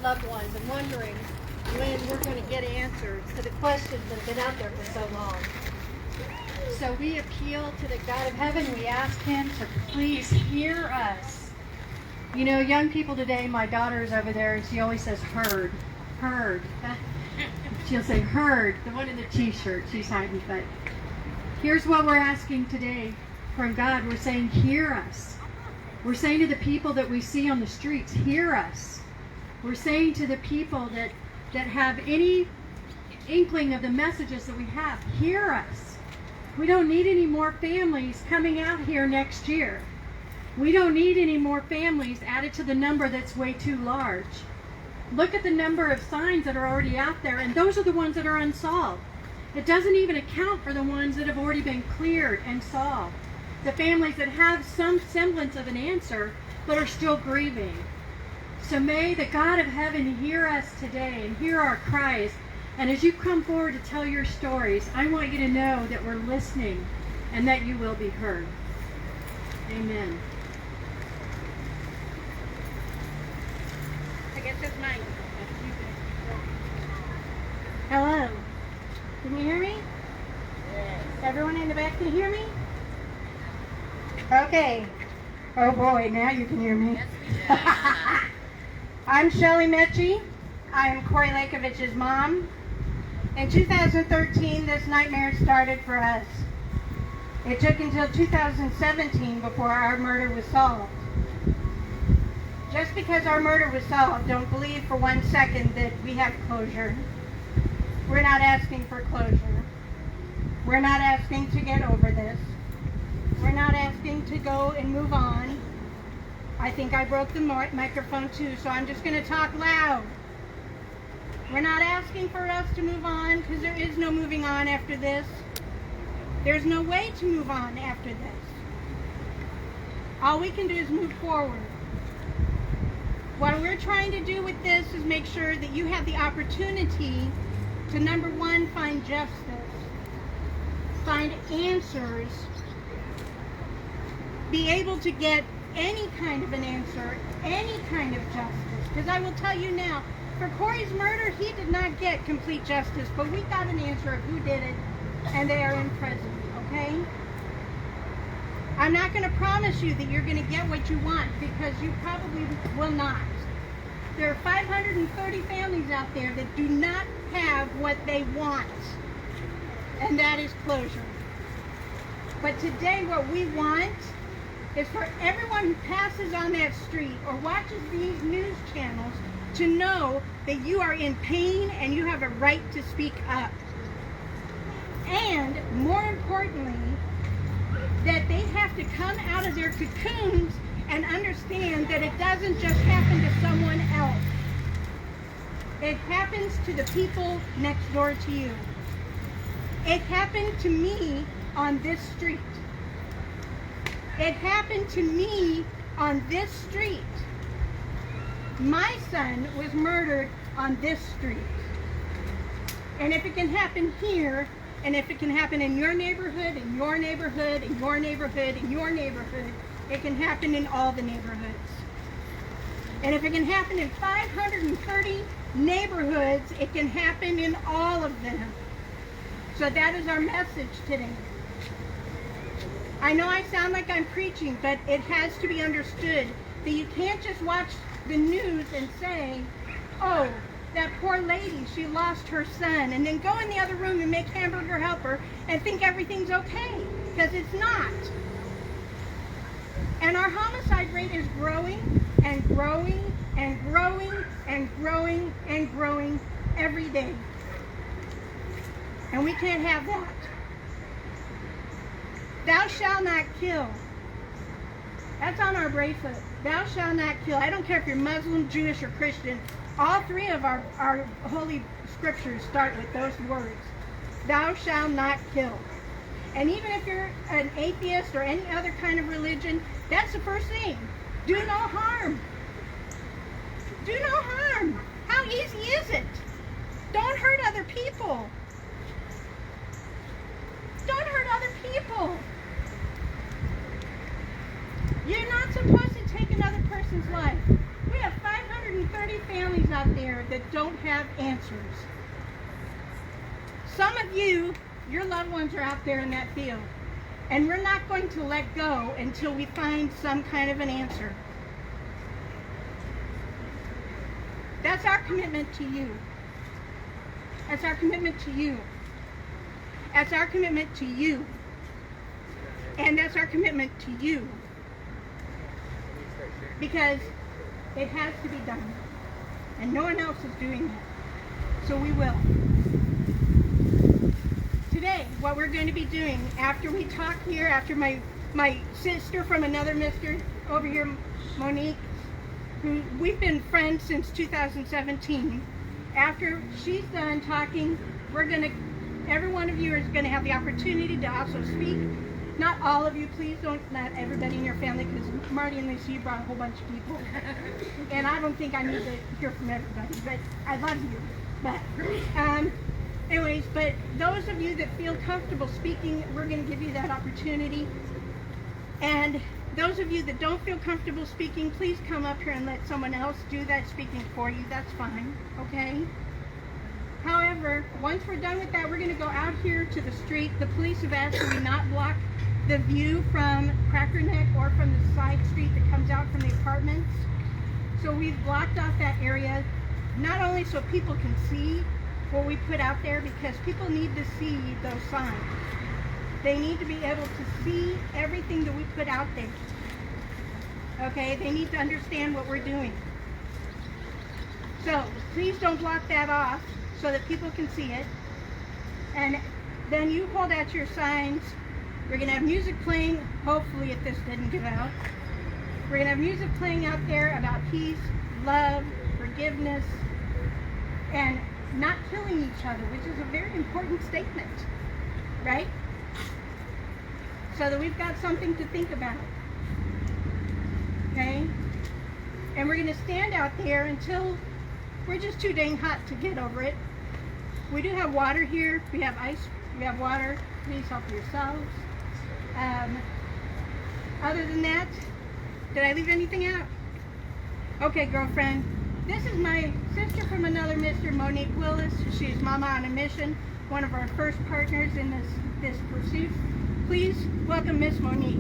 loved ones and wondering when we're going to get answers to the questions that have been out there for so long. So we appeal to the God of heaven. We ask him to please hear us. You know, young people today, my daughter is over there, and she always says heard, heard. She'll say heard, the one in the t-shirt. She's hiding, but here's what we're asking today from God. We're saying, hear us. We're saying to the people that we see on the streets, hear us. We're saying to the people that have any inkling of the messages that we have, hear us. We don't need any more families coming out here next year. We don't need any more families added to the number that's way too large. Look at the number of signs that are already out there, and those are the ones that are unsolved. It doesn't even account for the ones that have already been cleared and solved. The families that have some semblance of an answer, but are still grieving. So may the God of heaven hear us today and hear our cries. And as you come forward to tell your stories, I want you to know that we're listening and that you will be heard. Amen. I guess that's mine. Hello. Can you hear me? Yes. Everyone in the back can hear me? Okay. Oh boy, now you can hear me. Yes, we can. I'm Shelly Metchie. I'm Corey Lakovich's mom. In 2013, this nightmare started for us. It took until 2017 before our murder was solved. Just because our murder was solved, don't believe for 1 second that we have closure. We're not asking for closure. We're not asking to get over this. We're not asking to go and move on. I think I broke the microphone too, so I'm just going to talk loud. We're not asking for us to move on because there is no moving on after this. There's no way to move on after this. All we can do is move forward. What we're trying to do with this is make sure that you have the opportunity to, number one, find justice, find answers, be able to get any kind of an answer, any kind of justice. Because I will tell you now, for Corey's murder, he did not get complete justice, but we got an answer of who did it, and they are in prison, okay? I'm not going to promise you that you're going to get what you want, because you probably will not. There are 530 families out there that do not have what they want, and that is closure. But today what we want is for everyone who passes on that street or watches these news channels to know that you are in pain and you have a right to speak up. And more importantly, that they have to come out of their cocoons and understand that it doesn't just happen to someone else. It happens to the people next door to you. It happened to me on this street. It happened to me on this street. My son was murdered on this street. And if it can happen here, and if it can happen in your neighborhood, in your neighborhood, in your neighborhood, in your neighborhood, it can happen in all the neighborhoods. And if it can happen in 530 neighborhoods, it can happen in all of them. So that is our message today. I know I sound like I'm preaching, but it has to be understood that you can't just watch the news and say, oh, that poor lady, she lost her son, and then go in the other room and make hamburger helper and think everything's okay, because it's not. And our homicide rate is growing and growing and growing and growing and growing every day. And we can't have that. Thou shalt not kill. That's on our bracelet. Thou shalt not kill. I don't care if you're Muslim, Jewish, or Christian. All three of our holy scriptures start with those words. Thou shalt not kill. And even if you're an atheist or any other kind of religion, that's the first thing. Do no harm. Do no harm. How easy is it? Don't hurt other people. Don't hurt other people. You're not supposed to take another person's life. We have 500 230 families out there that don't have answers. Some of you, your loved ones are out there in that field. And we're not going to let go until we find some kind of an answer. That's our commitment to you. That's our commitment to you. That's our commitment to you. And that's our commitment to you. Because it has to be done. And no one else is doing it. So we will. Today, what we're going to be doing after we talk here, after my sister from another mister over here, Monique, who we've been friends since 2017, after she's done talking, every one of you is going to have the opportunity to also speak. Not all of you, please don't, not everybody in your family, because Marty and Lisa, you brought a whole bunch of people. And I don't think I need to hear from everybody, but I love you. But, anyways, but those of you that feel comfortable speaking, we're going to give you that opportunity. And those of you that don't feel comfortable speaking, please come up here and let someone else do that speaking for you. That's fine, okay? However, once we're done with that, we're going to go out here to the street. The police have asked that we not block the view from Cracker Neck or from the side street that comes out from the apartments. So we've blocked off that area, not only so people can see what we put out there, because people need to see those signs. They need to be able to see everything that we put out there. Okay, they need to understand what we're doing. So please don't block that off so that people can see it. And then you hold out your signs. We're going to have music playing, hopefully, if this didn't give out. We're going to have music playing out there about peace, love, forgiveness, and not killing each other, which is a very important statement, right? So that we've got something to think about, okay? And we're going to stand out there until we're just too dang hot to get over it. We do have water here. We have ice. We have water. Please help yourselves. Other than that, did I leave anything out? Okay, girlfriend. This is my sister from another mister, Monique Willis. She's Mama on a Mission, one of our first partners in this pursuit. Please welcome Miss Monique.